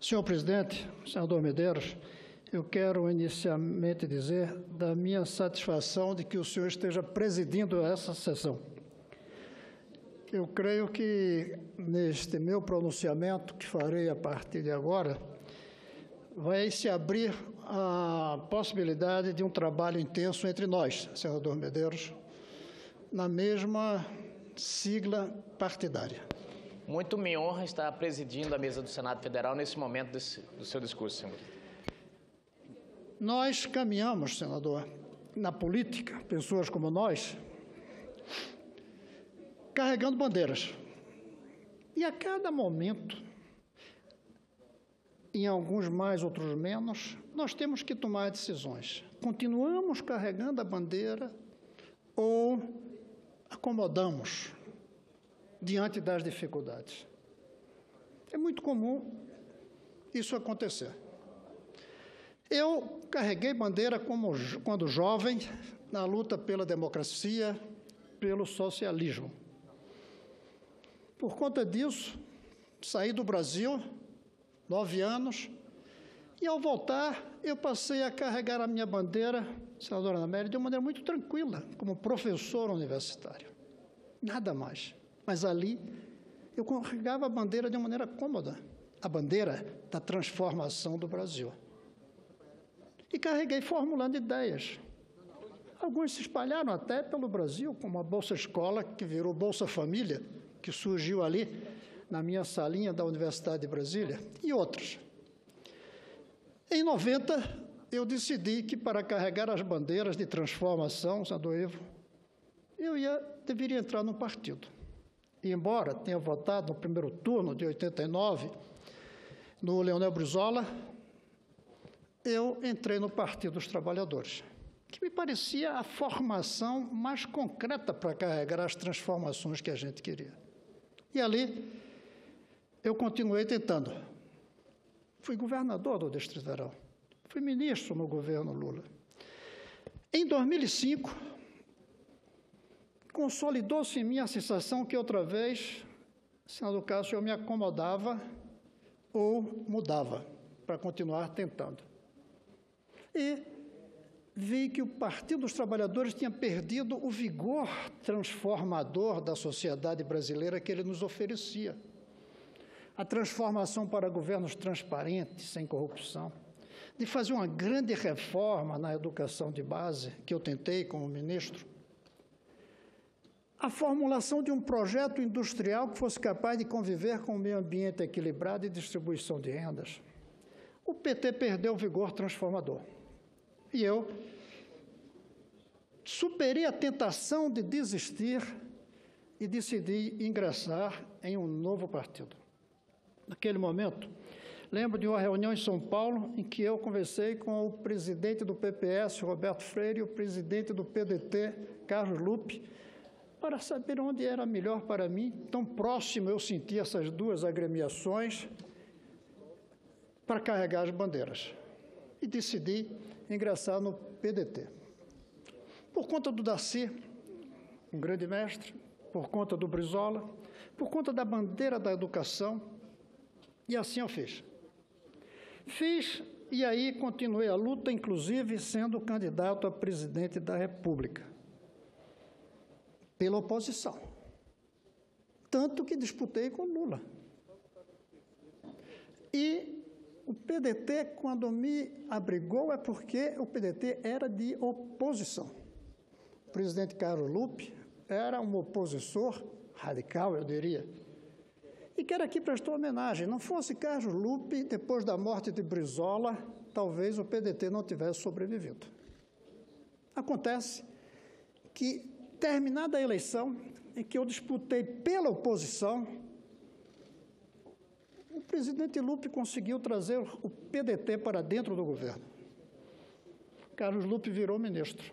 Senhor presidente, senador Medeiros, eu quero inicialmente dizer da minha satisfação de que o senhor esteja presidindo essa sessão. Eu creio que neste meu pronunciamento, que farei a partir de agora, vai se abrir a possibilidade de um trabalho intenso entre nós, senador Medeiros, na mesma sigla partidária. Muito me honra estar presidindo a mesa do Senado Federal nesse momento do seu discurso, senhor. Nós caminhamos, senador, na política, pessoas como nós, carregando bandeiras. E a cada momento, em alguns mais, outros menos, nós temos que tomar decisões. Continuamos carregando a bandeira ou acomodamos diante das dificuldades. É muito comum isso acontecer. Eu carreguei bandeira quando jovem na luta pela democracia, pelo socialismo. Por conta disso, saí do Brasil, 9 anos, e ao voltar, eu passei a carregar a minha bandeira, senadora Ana Amélia, de uma maneira muito tranquila, como professor universitário. Nada mais. Mas ali, eu carregava a bandeira de uma maneira cômoda, a bandeira da transformação do Brasil. E carreguei formulando ideias. Alguns se espalharam até pelo Brasil, como a Bolsa Escola, que virou Bolsa Família, que surgiu ali na minha salinha da Universidade de Brasília, e outros. Em 90, eu decidi que para carregar as bandeiras de transformação, senador Ivo, eu deveria entrar num partido. E embora tenha votado no primeiro turno de 89, no Leonel Brizola, eu entrei no Partido dos Trabalhadores, que me parecia a formação mais concreta para carregar as transformações que a gente queria. E ali, eu continuei tentando. Fui governador do Distrito Federal, fui ministro no governo Lula. Em 2005, consolidou-se em mim a sensação que outra vez, senador Cássio, eu me acomodava ou mudava para continuar tentando. E vi que o Partido dos Trabalhadores tinha perdido o vigor transformador da sociedade brasileira que ele nos oferecia. A transformação para governos transparentes, sem corrupção, de fazer uma grande reforma na educação de base, que eu tentei como ministro, a formulação de um projeto industrial que fosse capaz de conviver com o meio ambiente equilibrado e distribuição de rendas. O PT perdeu o vigor transformador. E eu superei a tentação de desistir e decidi ingressar em um novo partido. Naquele momento, lembro de uma reunião em São Paulo em que eu conversei com o presidente do PPS, Roberto Freire, e o presidente do PDT, Carlos Lupe, para saber onde era melhor para mim. Tão próximo eu senti essas duas agremiações para carregar as bandeiras. E decidi ingressar no PDT. Por conta do Darcy, um grande mestre, por conta do Brizola, por conta da bandeira da educação, e assim eu fiz. Fiz e aí continuei a luta, inclusive sendo candidato a presidente da República, pela oposição. Tanto que disputei com Lula. E o PDT, quando me abrigou, é porque o PDT era de oposição. O presidente Carlos Lupe era um opositor radical, eu diria. E quero aqui prestar homenagem. Não fosse Carlos Lupe, depois da morte de Brizola, talvez o PDT não tivesse sobrevivido. Acontece que, terminada a eleição, em que eu disputei pela oposição, o presidente Lupe conseguiu trazer o PDT para dentro do governo. Carlos Lupe virou ministro.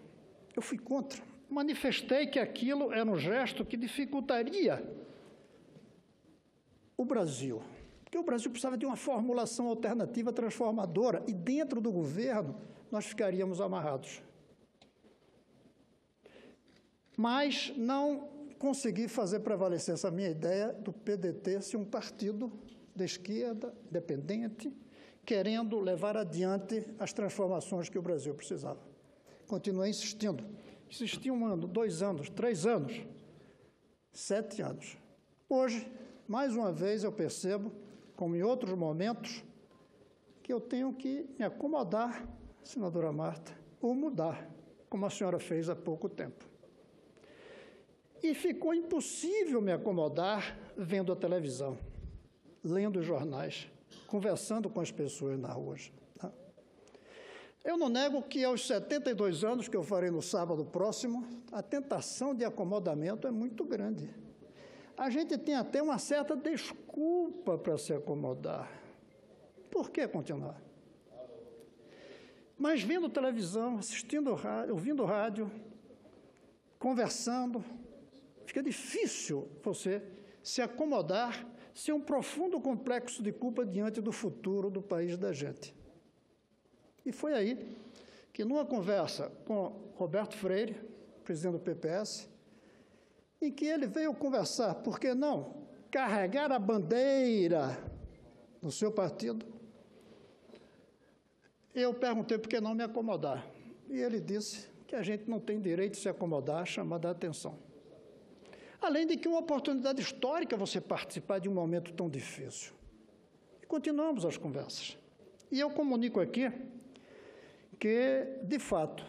Eu fui contra. Manifestei que aquilo era um gesto que dificultaria o Brasil, porque o Brasil precisava de uma formulação alternativa transformadora e dentro do governo nós ficaríamos amarrados. Mas não consegui fazer prevalecer essa minha ideia do PDT ser um partido da esquerda, independente, querendo levar adiante as transformações que o Brasil precisava. Continuei insistindo. Insisti 1 ano, 2 anos, 3 anos, 7 anos. Hoje, mais uma vez, eu percebo, como em outros momentos, que eu tenho que me acomodar, senadora Marta, ou mudar, como a senhora fez há pouco tempo. E ficou impossível me acomodar vendo a televisão, lendo os jornais, conversando com as pessoas na rua. Eu não nego que aos 72 anos, que eu farei no sábado próximo, a tentação de acomodamento é muito grande. A gente tem até uma certa desculpa para se acomodar. Por que continuar? Mas vendo televisão, assistindo rádio, ouvindo rádio, conversando, fica difícil você se acomodar sem um profundo complexo de culpa diante do futuro do país da gente. E foi aí que, numa conversa com Roberto Freire, presidente do PPS, em que ele veio conversar, por que não carregar a bandeira no seu partido, eu perguntei por que não me acomodar. E ele disse que a gente não tem direito de se acomodar, chamando a atenção. Além de que uma oportunidade histórica você participar de um momento tão difícil. E continuamos as conversas. E eu comunico aqui que, de fato,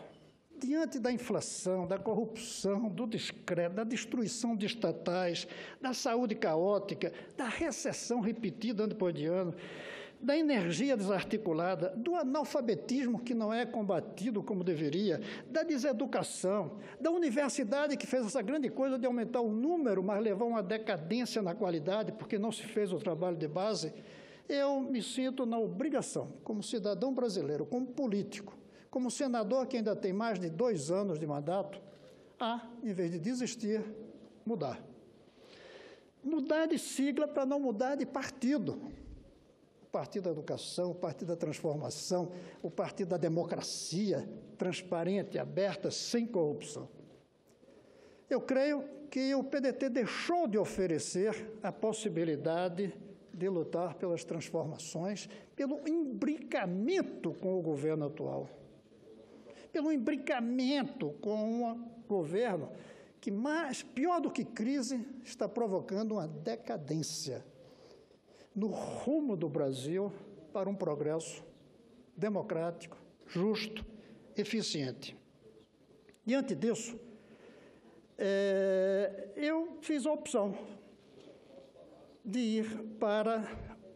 diante da inflação, da corrupção, do descrédito, da destruição de estatais, da saúde caótica, da recessão repetida ano depois de ano, da energia desarticulada, do analfabetismo que não é combatido como deveria, da deseducação, da universidade que fez essa grande coisa de aumentar o número, mas levou a uma decadência na qualidade, porque não se fez o trabalho de base, eu me sinto na obrigação, como cidadão brasileiro, como político, como senador que ainda tem mais de 2 anos de mandato, a, em vez de desistir, mudar. Mudar de sigla para não mudar de partido. O Partido da Educação, o Partido da Transformação, o Partido da Democracia, transparente, aberta, sem corrupção. Eu creio que o PDT deixou de oferecer a possibilidade de lutar pelas transformações, pelo imbricamento com o governo atual, pelo imbricamento com um governo que, pior do que crise, está provocando uma decadência no rumo do Brasil para um progresso democrático, justo, eficiente. Diante disso, eu fiz a opção de ir para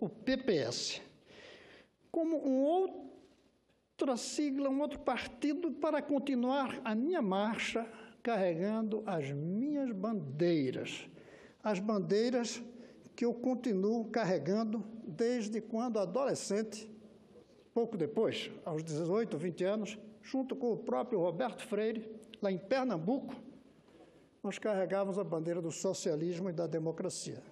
o PPS, como outra sigla, um outro partido, para continuar a minha marcha carregando as minhas bandeiras, as bandeiras que eu continuo carregando desde quando adolescente, pouco depois, aos 18, 20 anos, junto com o próprio Roberto Freire, lá em Pernambuco, nós carregávamos a bandeira do socialismo e da democracia.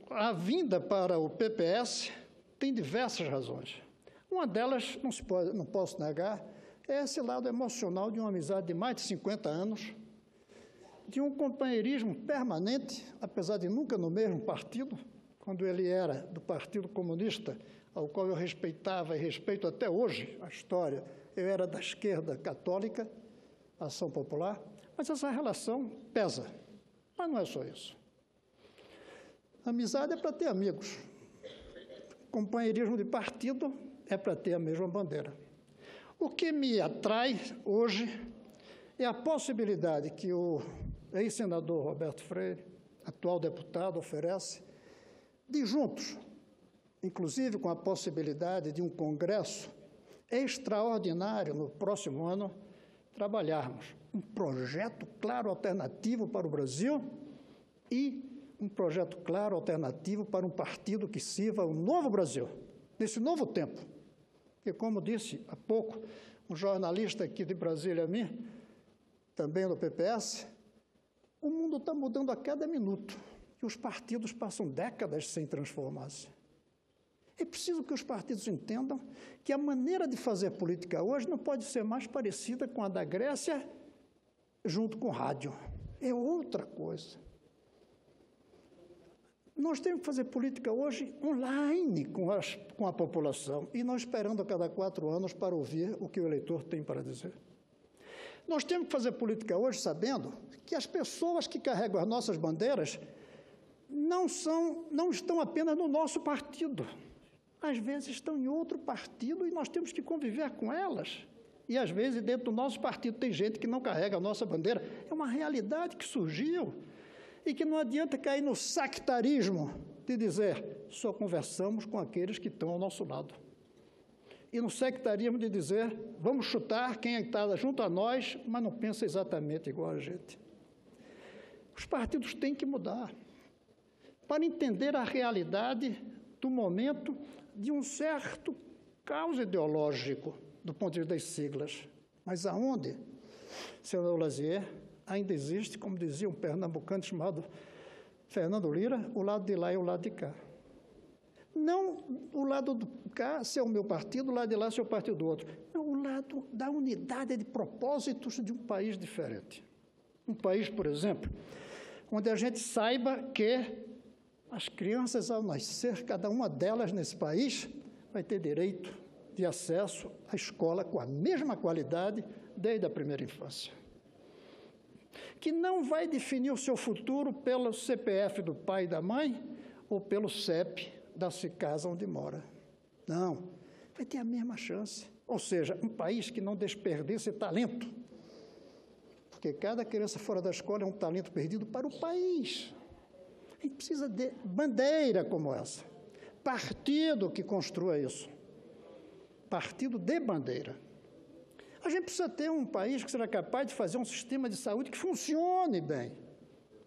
A vinda para o PPS tem diversas razões. Uma delas, não posso negar, é esse lado emocional de uma amizade de mais de 50 anos, de um companheirismo permanente, apesar de nunca no mesmo partido, quando ele era do Partido Comunista, ao qual eu respeitava e respeito até hoje a história, eu era da esquerda católica, Ação Popular, mas essa relação pesa. Mas não é só isso. Amizade é para ter amigos. Companheirismo de partido é para ter a mesma bandeira. O que me atrai hoje é a possibilidade que o ex-senador Roberto Freire, atual deputado, oferece, de juntos, inclusive com a possibilidade de um congresso extraordinário no próximo ano, trabalharmos um projeto claro alternativo para o Brasil e um projeto claro alternativo para um partido que sirva ao novo Brasil, nesse novo tempo. Porque, como disse há pouco um jornalista aqui de Brasília a mim, também do PPS, o mundo está mudando a cada minuto e os partidos passam décadas sem transformar-se. É preciso que os partidos entendam que a maneira de fazer política hoje não pode ser mais parecida com a da Grécia junto com o rádio. É outra coisa. Nós temos que fazer política hoje online com a população e não esperando a cada 4 anos para ouvir o que o eleitor tem para dizer. Nós temos que fazer política hoje sabendo que as pessoas que carregam as nossas bandeiras não estão apenas no nosso partido. Às vezes estão em outro partido e nós temos que conviver com elas. E, às vezes, dentro do nosso partido tem gente que não carrega a nossa bandeira. É uma realidade que surgiu e que não adianta cair no sectarismo de dizer só conversamos com aqueles que estão ao nosso lado. E no sectarismo de dizer vamos chutar quem está junto a nós, mas não pensa exatamente igual a gente. Os partidos têm que mudar para entender a realidade do momento de um certo caos ideológico do ponto de vista das siglas. Mas aonde, senador Lazier, ainda existe, como dizia um pernambucano chamado Fernando Lira, o lado de lá e o lado de cá. Não o lado de cá ser o meu partido, o lado de lá ser o partido do outro. Não, o lado da unidade de propósitos de um país diferente. Um país, por exemplo, onde a gente saiba que as crianças, ao nascer, cada uma delas nesse país, vai ter direito de acesso à escola com a mesma qualidade desde a primeira infância. Que não vai definir o seu futuro pelo CPF do pai e da mãe ou pelo CEP da casa onde mora. Não, vai ter a mesma chance. Ou seja, um país que não desperdice talento, porque cada criança fora da escola é um talento perdido para o país. A gente precisa de bandeira como essa, partido que construa isso, partido de bandeira. A gente precisa ter um país que seja capaz de fazer um sistema de saúde que funcione bem,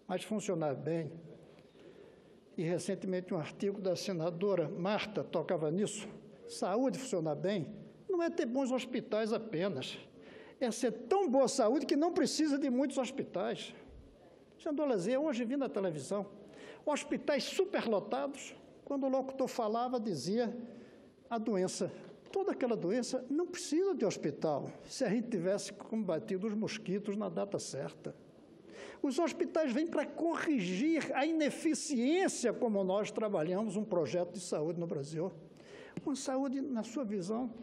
mas funcionar bem. E recentemente um artigo da senadora Marta tocava nisso. Saúde funcionar bem não é ter bons hospitais apenas, é ser tão boa saúde que não precisa de muitos hospitais. Senador Lazier, hoje vi na televisão, hospitais superlotados, quando o locutor falava, dizia a doença. Toda aquela doença não precisa de hospital, se a gente tivesse combatido os mosquitos na data certa. Os hospitais vêm para corrigir a ineficiência como nós trabalhamos um projeto de saúde no Brasil. Uma saúde, na sua visão,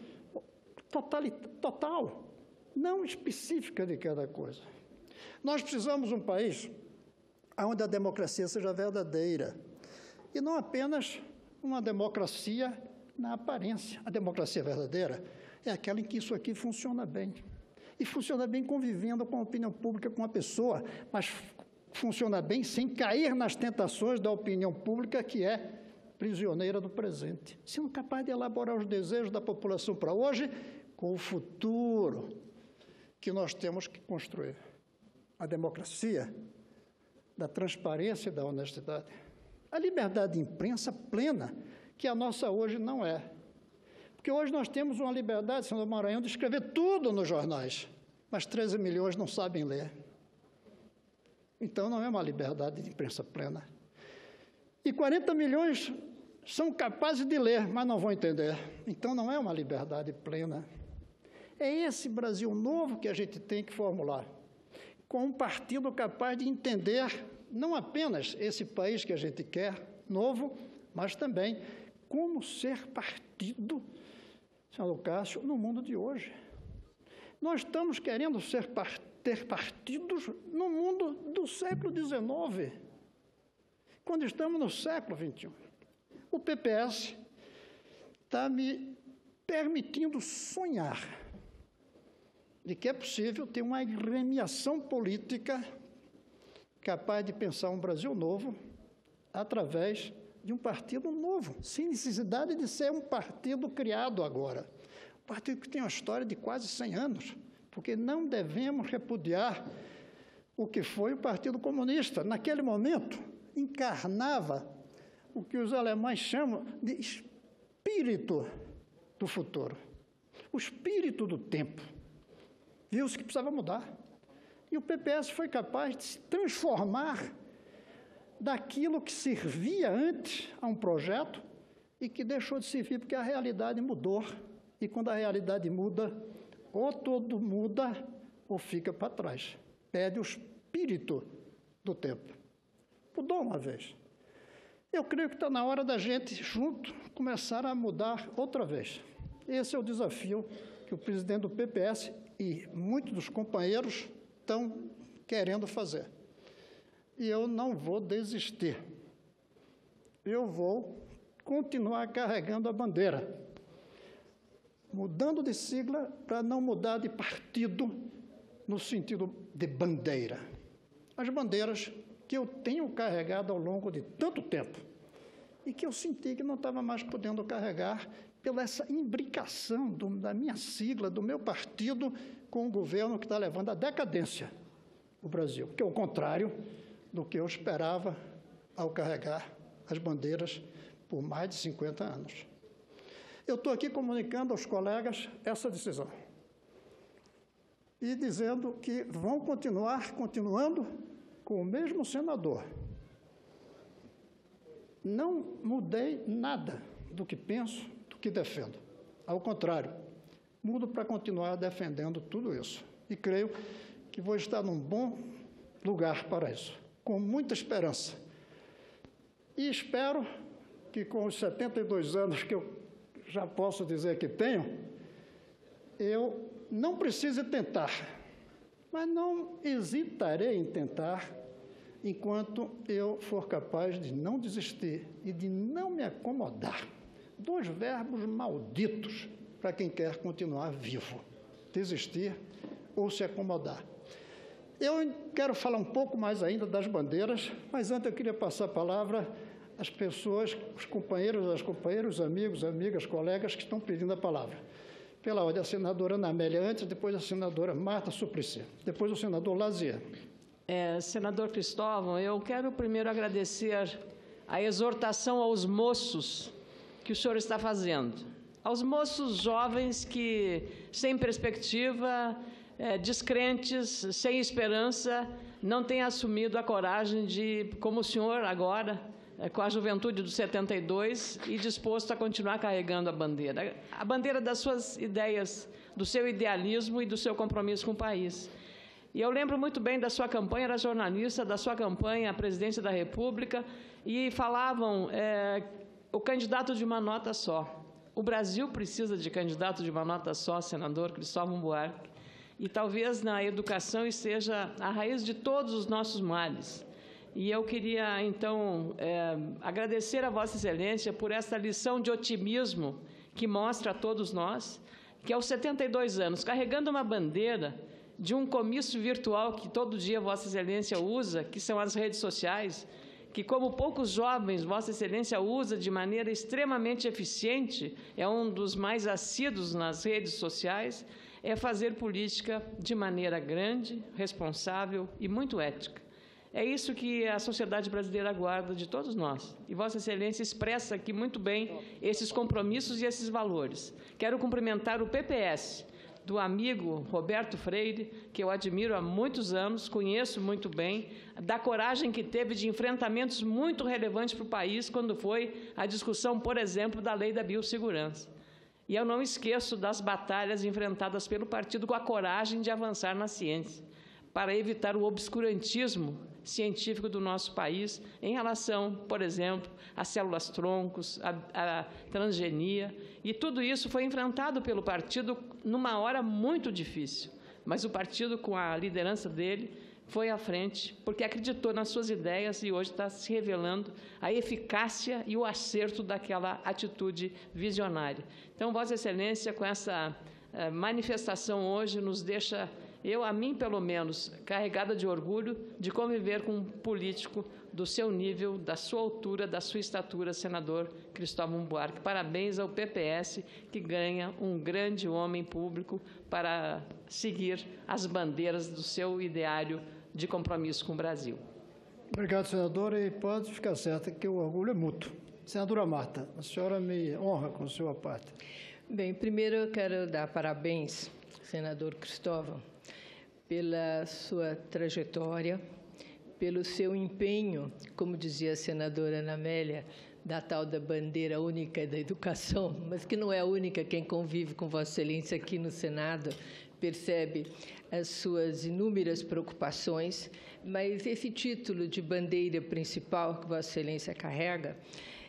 total, não específica de cada coisa. Nós precisamos de um país onde a democracia seja verdadeira e não apenas uma democracia na aparência. A democracia verdadeira é aquela em que isso aqui funciona bem. E funciona bem convivendo com a opinião pública, com a pessoa, mas funciona bem sem cair nas tentações da opinião pública, que é prisioneira do presente. Sendo capaz de elaborar os desejos da população para hoje com o futuro que nós temos que construir. A democracia da transparência e da honestidade. A liberdade de imprensa plena, que a nossa hoje não é. Porque hoje nós temos uma liberdade, senador Maranhão, de escrever tudo nos jornais, mas 13 milhões não sabem ler. Então, não é uma liberdade de imprensa plena. E 40 milhões são capazes de ler, mas não vão entender. Então, não é uma liberdade plena. É esse Brasil novo que a gente tem que formular, com um partido capaz de entender não apenas esse país que a gente quer, novo, mas também como ser partido, senador Cássio, no mundo de hoje. Nós estamos querendo ter partidos no mundo do século XIX, quando estamos no século XXI. O PPS está me permitindo sonhar de que é possível ter uma agremiação política capaz de pensar um Brasil novo através de um partido novo, sem necessidade de ser um partido criado agora. Um partido que tem uma história de quase 100 anos, porque não devemos repudiar o que foi o Partido Comunista. Naquele momento, encarnava o que os alemães chamam de espírito do futuro, o espírito do tempo. Viu-se que precisava mudar. E o PPS foi capaz de se transformar daquilo que servia antes a um projeto e que deixou de servir porque a realidade mudou. E quando a realidade muda, ou todo muda ou fica para trás. Perde o espírito do tempo. Mudou uma vez. Eu creio que está na hora da gente, junto, começar a mudar outra vez. Esse é o desafio que o presidente do PPS e muitos dos companheiros estão querendo fazer. E eu não vou desistir. Eu vou continuar carregando a bandeira, mudando de sigla para não mudar de partido no sentido de bandeira. As bandeiras que eu tenho carregado ao longo de tanto tempo e que eu senti que não estava mais podendo carregar pela essa imbricação da minha sigla, do meu partido, com o governo que está levando à decadência o Brasil, que é o contrário do que eu esperava ao carregar as bandeiras por mais de 50 anos. Eu estou aqui comunicando aos colegas essa decisão e dizendo que vão continuando com o mesmo senador. Não mudei nada do que penso, do que defendo. Ao contrário, mudo para continuar defendendo tudo isso. E creio que vou estar num bom lugar para isso, com muita esperança. E espero que com os 72 anos que eu já posso dizer que tenho, eu não precise tentar, mas não hesitarei em tentar enquanto eu for capaz de não desistir e de não me acomodar. 2 verbos malditos para quem quer continuar vivo: desistir ou se acomodar. Eu quero falar um pouco mais ainda das bandeiras, mas antes eu queria passar a palavra às pessoas, os companheiros, as companheiras, amigos, amigas, colegas que estão pedindo a palavra. Pela ordem, a senadora Ana Amélia antes, depois a senadora Marta Suplicy, depois o senador Lazier. Senador Cristóvão, eu quero primeiro agradecer a exortação aos moços que o senhor está fazendo. Aos moços jovens que, sem perspectiva, descrentes, sem esperança, não têm assumido a coragem de, como o senhor agora, com a juventude dos 72, e disposto a continuar carregando a bandeira das suas ideias, do seu idealismo e do seu compromisso com o país. E eu lembro muito bem da sua campanha, era jornalista, da sua campanha à presidência da República, e falavam o candidato de uma nota só. O Brasil precisa de candidato de uma nota só, senador Cristóvão Buarque, e talvez na educação esteja a raiz de todos os nossos males. E eu queria, então, agradecer a Vossa Excelência por esta lição de otimismo que mostra a todos nós que, aos 72 anos, carregando uma bandeira de um comício virtual que todo dia Vossa Excelência usa, que são as redes sociais, que, como poucos jovens, Vossa Excelência usa de maneira extremamente eficiente, é um dos mais assíduos nas redes sociais, é fazer política de maneira grande, responsável e muito ética. É isso que a sociedade brasileira aguarda de todos nós. E Vossa Excelência expressa aqui muito bem esses compromissos e esses valores. Quero cumprimentar o PPS, do amigo Roberto Freire, que eu admiro há muitos anos, conheço muito bem, da coragem que teve de enfrentamentos muito relevantes para o país, quando foi a discussão, por exemplo, da lei da biossegurança. E eu não esqueço das batalhas enfrentadas pelo partido com a coragem de avançar na ciência, para evitar o obscurantismo científico do nosso país em relação, por exemplo, às células-troncos, à transgenia. E tudo isso foi enfrentado pelo partido numa hora muito difícil. Mas o partido, com a liderança dele, foi à frente, porque acreditou nas suas ideias e hoje está se revelando a eficácia e o acerto daquela atitude visionária. Então, Vossa Excelência, com essa manifestação hoje, nos deixa, a mim pelo menos, carregada de orgulho de conviver com um político do seu nível, da sua altura, da sua estatura, senador Cristóvão Buarque. Parabéns ao PPS, que ganha um grande homem público para seguir as bandeiras do seu ideário de compromisso com o Brasil. Obrigado, senadora, e pode ficar certa que o orgulho é mútuo. Senadora Marta, a senhora me honra com sua parte. Bem, primeiro eu quero dar parabéns, senador Cristóvão, pela sua trajetória, pelo seu empenho, como dizia a senadora Ana Amélia, da tal da bandeira única da educação, mas que não é a única quem convive com Vossa Excelência aqui no Senado, percebe as suas inúmeras preocupações, mas esse título de bandeira principal que Vossa Excelência carrega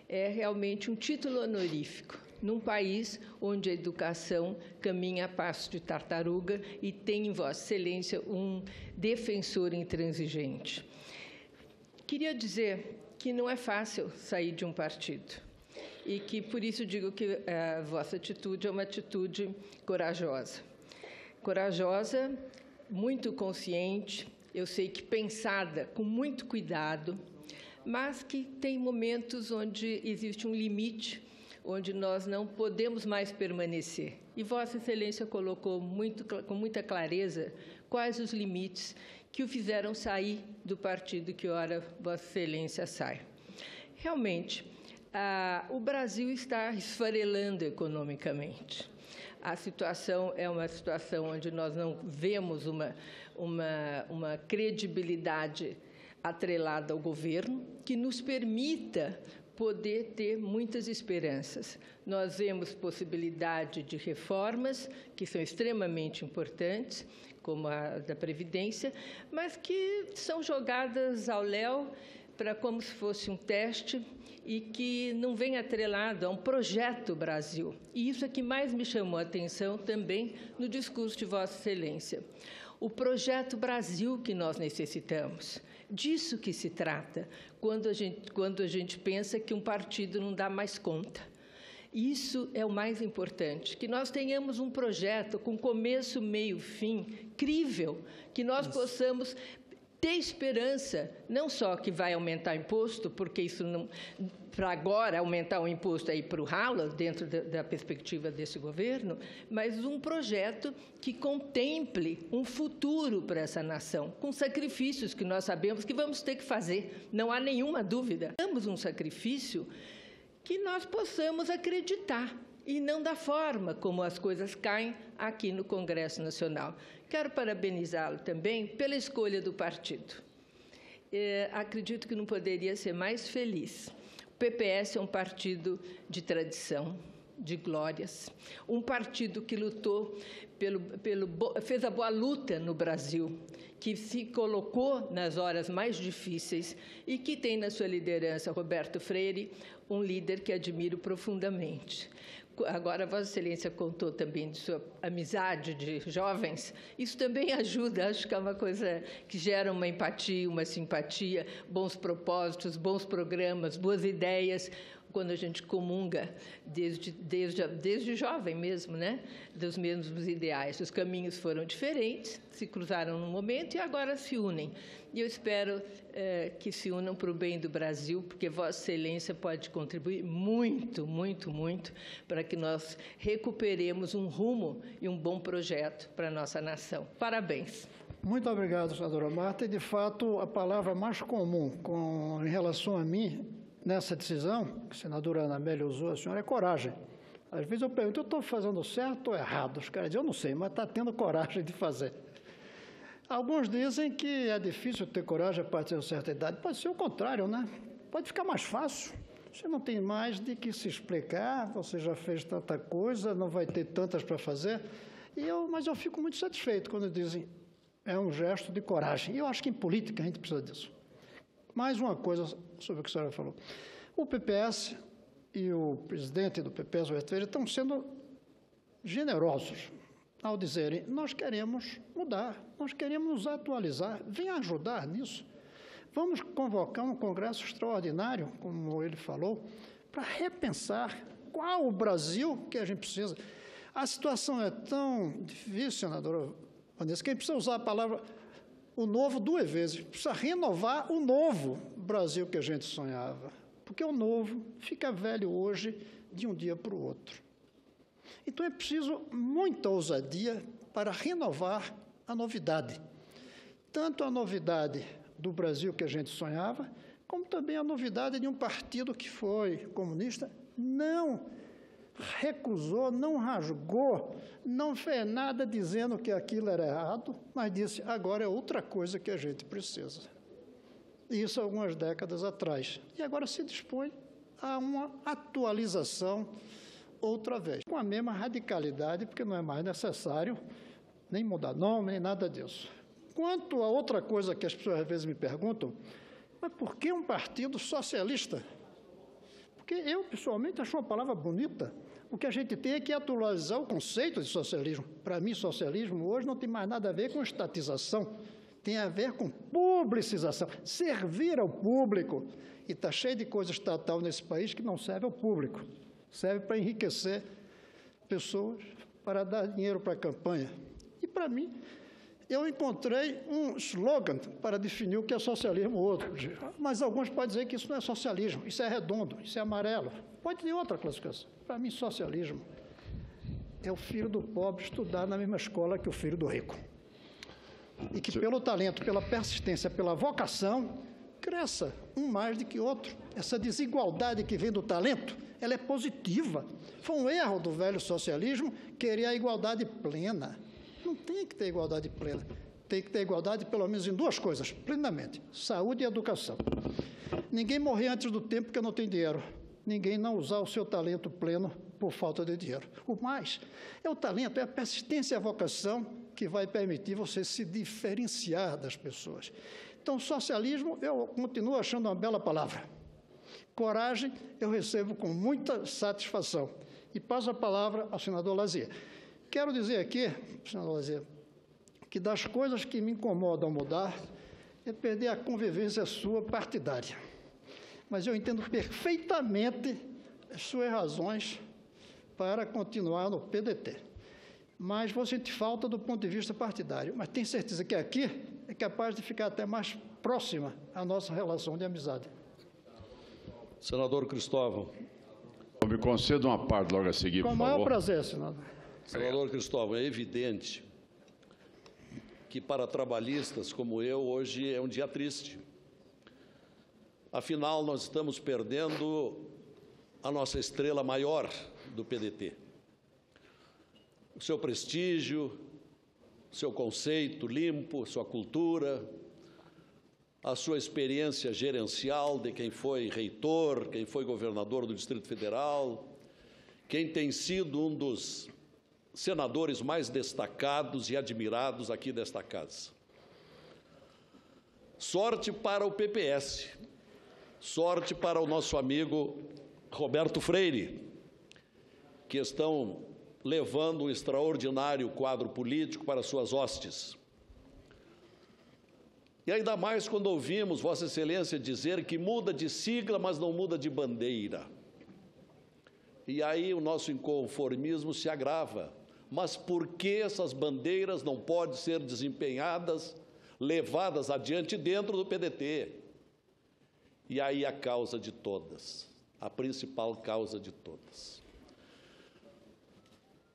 é realmente um título honorífico, num país onde a educação caminha a passo de tartaruga e tem em Vossa Excelência um defensor intransigente. Queria dizer que não é fácil sair de um partido e que, por isso, digo que a vossa atitude é uma atitude corajosa. Corajosa, muito consciente, eu sei que pensada com muito cuidado, mas que tem momentos onde existe um limite, onde nós não podemos mais permanecer. E Vossa Excelência colocou com muita clareza quais os limites que o fizeram sair do partido que ora Vossa Excelência sai. Realmente, o Brasil está esfarelando economicamente. A situação é uma situação onde nós não vemos uma credibilidade atrelada ao governo que nos permita poder ter muitas esperanças. Nós vemos possibilidade de reformas que são extremamente importantes, como a da Previdência, mas que são jogadas ao léu para como se fosse um teste e que não vem atrelado a um projeto Brasil. E isso é que mais me chamou a atenção também no discurso de Vossa Excelência. O projeto Brasil que nós necessitamos. Disso que se trata, quando a gente pensa que um partido não dá mais conta. Isso é o mais importante, que nós tenhamos um projeto com começo, meio, fim, crível, que nós possamos ter esperança, não só que vai aumentar imposto, porque isso não, para agora aumentar o imposto aí para o ralo, dentro da perspectiva desse governo, mas um projeto que contemple um futuro para essa nação, com sacrifícios que nós sabemos que vamos ter que fazer, não há nenhuma dúvida. Temos um sacrifício que nós possamos acreditar, e não da forma como as coisas caem aqui no Congresso Nacional. Quero parabenizá-lo também pela escolha do partido. Acredito que não poderia ser mais feliz. O PPS é um partido de tradição, de glórias, um partido que lutou, fez a boa luta no Brasil, que se colocou nas horas mais difíceis e que tem na sua liderança Roberto Freire, um líder que admiro profundamente. Agora, Vossa Excelência contou também de sua amizade de jovens. Isso também ajuda, acho que é uma coisa que gera uma empatia, uma simpatia, bons propósitos, bons programas, boas ideias, quando a gente comunga desde jovem mesmo, né? Dos mesmos ideais. Os caminhos foram diferentes, se cruzaram num momento e agora se unem. E eu espero que se unam para o bem do Brasil, porque Vossa Excelência pode contribuir muito, muito, muito para que nós recuperemos um rumo e um bom projeto para a nossa nação. Parabéns. Muito obrigado, senadora Marta. E, de fato, a palavra mais comum em relação a mim, nessa decisão, que a senadora Ana Amélia usou, a senhora, é coragem. Às vezes eu pergunto, eu estou fazendo certo ou errado? Os caras dizem, eu não sei, mas está tendo coragem de fazer. Alguns dizem que é difícil ter coragem a partir de uma certa idade. Pode ser o contrário, né? Pode ficar mais fácil. Você não tem mais de que se explicar, você já fez tanta coisa, não vai ter tantas para fazer. Mas eu fico muito satisfeito quando dizem, é um gesto de coragem. E eu acho que em política a gente precisa disso. Mais uma coisa sobre o que a senhora falou. O PPS e o presidente do PPS, o Roberto, estão sendo generosos ao dizerem, nós queremos mudar, nós queremos nos atualizar, venha ajudar nisso. Vamos convocar um congresso extraordinário, como ele falou, para repensar qual o Brasil que a gente precisa. A situação é tão difícil, senadora Vanessa, que a gente precisa usar a palavra o novo 2 vezes. Precisa renovar o novo Brasil que a gente sonhava. Porque o novo fica velho hoje, de um dia para o outro. Então, é preciso muita ousadia para renovar a novidade. Tanto a novidade do Brasil que a gente sonhava, como também a novidade de um partido que foi comunista, não recusou, não rasgou, não fez nada dizendo que aquilo era errado, mas disse, agora é outra coisa que a gente precisa. Isso algumas décadas atrás. E agora se dispõe a uma atualização outra vez, com a mesma radicalidade, porque não é mais necessário nem mudar nome, nem nada disso. Quanto a outra coisa que as pessoas às vezes me perguntam, mas por que um partido socialista? Porque eu, pessoalmente, acho uma palavra bonita. O que a gente tem é que atualizar o conceito de socialismo. Para mim, socialismo hoje não tem mais nada a ver com estatização, tem a ver com publicização, servir ao público. E está cheio de coisa estatal nesse país que não serve ao público, serve para enriquecer pessoas, para dar dinheiro para a campanha. E, para mim, eu encontrei um slogan para definir o que é socialismo hoje. Mas alguns podem dizer que isso não é socialismo, isso é redondo, isso é amarelo. Pode ter outra classificação. Para mim, socialismo é o filho do pobre estudar na mesma escola que o filho do rico. E que pelo talento, pela persistência, pela vocação, cresça um mais do que outro. Essa desigualdade que vem do talento, ela é positiva. Foi um erro do velho socialismo querer a igualdade plena. Não tem que ter igualdade plena. Tem que ter igualdade, pelo menos, em duas coisas, plenamente: saúde e educação. Ninguém morrer antes do tempo porque não tem dinheiro. Ninguém não usar o seu talento pleno por falta de dinheiro. O mais é o talento, é a persistência e a vocação que vai permitir você se diferenciar das pessoas. Então, socialismo, eu continuo achando uma bela palavra. Coragem, eu recebo com muita satisfação. E passo a palavra ao senador Lazier. Quero dizer aqui, senador Lazier, que das coisas que me incomodam mudar é perder a convivência sua partidária. Mas eu entendo perfeitamente as suas razões para continuar no PDT. Mas vou sentir falta do ponto de vista partidário. Mas tenho certeza que aqui é capaz de ficar até mais próxima a nossa relação de amizade. Senador Cristóvão. Me conceda uma parte logo a seguir, por favor. Com o maior prazer, senador. Senador Cristóvão, é evidente que para trabalhistas como eu, hoje é um dia triste. Afinal, nós estamos perdendo a nossa estrela maior do PDT. O seu prestígio, o seu conceito limpo, sua cultura, a sua experiência gerencial de quem foi reitor, quem foi governador do Distrito Federal, quem tem sido um dos senadores mais destacados e admirados aqui desta casa. Sorte para o PPS, sorte para o nosso amigo Roberto Freire, que estão levando um extraordinário quadro político para suas hostes. E ainda mais quando ouvimos Vossa Excelência dizer que muda de sigla, mas não muda de bandeira. E aí o nosso inconformismo se agrava. Mas por que essas bandeiras não podem ser desempenhadas, levadas adiante dentro do PDT? E aí a causa de todas, a principal causa de todas.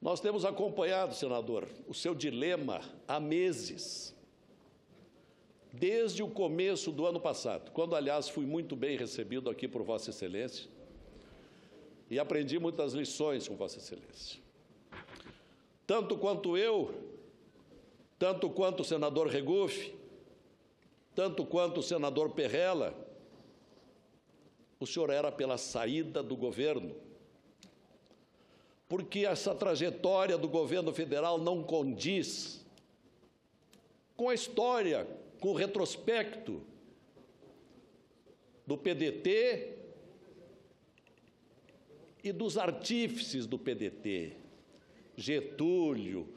Nós temos acompanhado, senador, o seu dilema há meses, desde o começo do ano passado, quando, aliás, fui muito bem recebido aqui por Vossa Excelência e aprendi muitas lições com Vossa Excelência. Tanto quanto eu, tanto quanto o senador Regufe, tanto quanto o senador Perrella, o senhor era pela saída do governo, porque essa trajetória do governo federal não condiz com a história, com o retrospecto do PDT e dos artífices do PDT, Getúlio,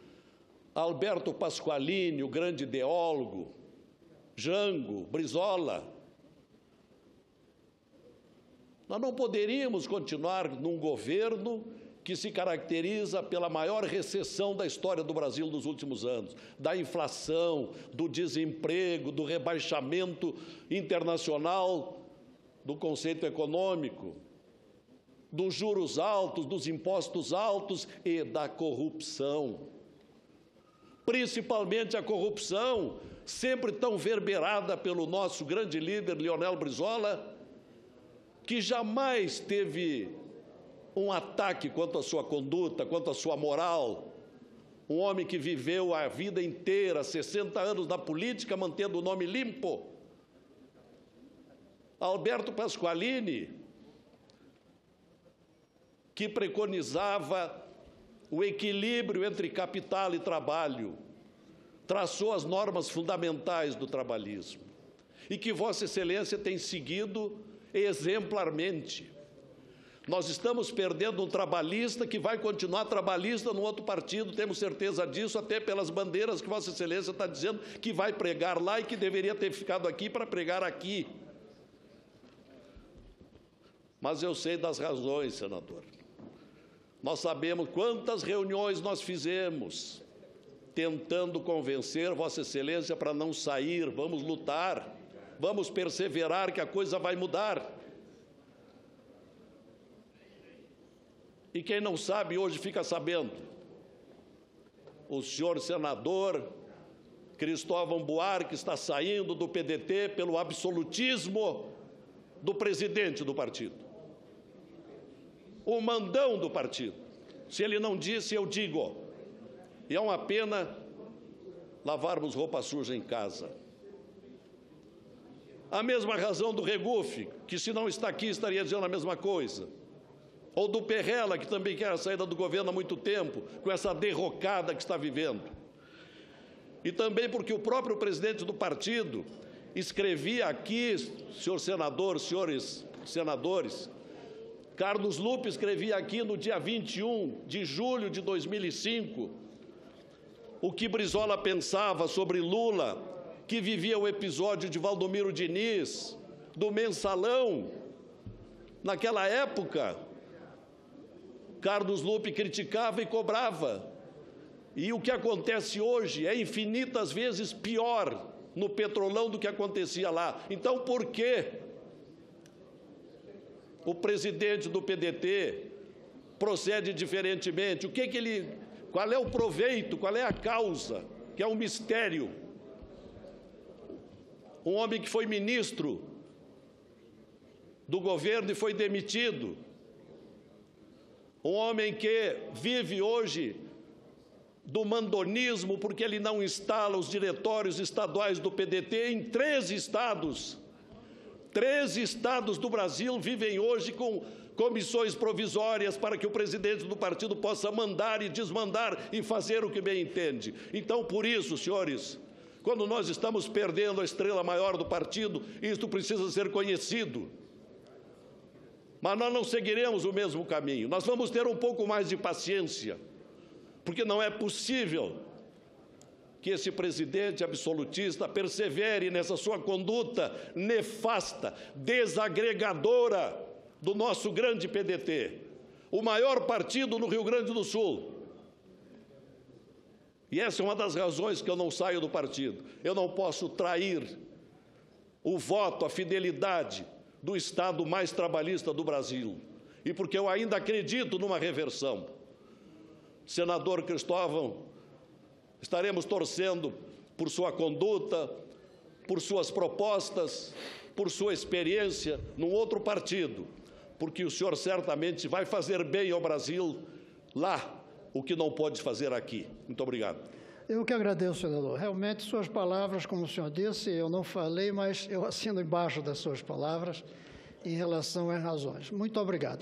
Alberto Pasqualini, o grande ideólogo, Jango, Brizola. Nós não poderíamos continuar num governo que se caracteriza pela maior recessão da história do Brasil nos últimos anos, da inflação, do desemprego, do rebaixamento internacional do conceito econômico, dos juros altos, dos impostos altos e da corrupção. Principalmente a corrupção, sempre tão verberada pelo nosso grande líder, Leonel Brizola, que jamais teve um ataque quanto à sua conduta, quanto à sua moral. Um homem que viveu a vida inteira, 60 anos na política, mantendo o nome limpo. Alberto Pasqualini, que preconizava o equilíbrio entre capital e trabalho, traçou as normas fundamentais do trabalhismo e que Vossa Excelência tem seguido exemplarmente. Nós estamos perdendo um trabalhista que vai continuar trabalhista no outro partido, temos certeza disso, até pelas bandeiras que Vossa Excelência está dizendo que vai pregar lá e que deveria ter ficado aqui para pregar aqui. Mas eu sei das razões, senador. Nós sabemos quantas reuniões nós fizemos tentando convencer Vossa Excelência para não sair. Vamos lutar, vamos perseverar que a coisa vai mudar. E quem não sabe hoje fica sabendo. O senhor senador Cristóvão Buarque está saindo do PDT pelo absolutismo do presidente do partido. O mandão do partido. Se ele não disse, eu digo. E é uma pena lavarmos roupa suja em casa. A mesma razão do Regufe, que se não está aqui estaria dizendo a mesma coisa. Ou do Perrella, que também quer a saída do governo há muito tempo, com essa derrocada que está vivendo. E também porque o próprio presidente do partido escrevia aqui, senhor senador, senhores senadores, Carlos Lupe escrevia aqui no dia 21 de julho de 2005, o que Brizola pensava sobre Lula, que vivia o episódio de Valdomiro Diniz, do mensalão. Naquela época, Carlos Lupe criticava e cobrava. E o que acontece hoje é infinitas vezes pior no Petrolão do que acontecia lá. Então, por que o presidente do PDT procede diferentemente? Qual é o proveito, qual é a causa, que é um mistério? Um homem que foi ministro do governo e foi demitido. Um homem que vive hoje do mandonismo porque ele não instala os diretórios estaduais do PDT em 13 estados. 13 estados do Brasil vivem hoje com comissões provisórias para que o presidente do partido possa mandar e desmandar e fazer o que bem entende. Então, por isso, senhores, quando nós estamos perdendo a estrela maior do partido, isto precisa ser conhecido. Mas nós não seguiremos o mesmo caminho. Nós vamos ter um pouco mais de paciência, porque não é possível que esse presidente absolutista persevere nessa sua conduta nefasta, desagregadora do nosso grande PDT, o maior partido no Rio Grande do Sul. E essa é uma das razões que eu não saio do partido. Eu não posso trair o voto, a fidelidade do Estado mais trabalhista do Brasil. E porque eu ainda acredito numa reversão. Senador Cristóvão, estaremos torcendo por sua conduta, por suas propostas, por sua experiência num outro partido, porque o senhor certamente vai fazer bem ao Brasil lá, o que não pode fazer aqui. Muito obrigado. Eu que agradeço, senador. Realmente, suas palavras, como o senhor disse, eu não falei, mas eu assino embaixo das suas palavras em relação às razões. Muito obrigado.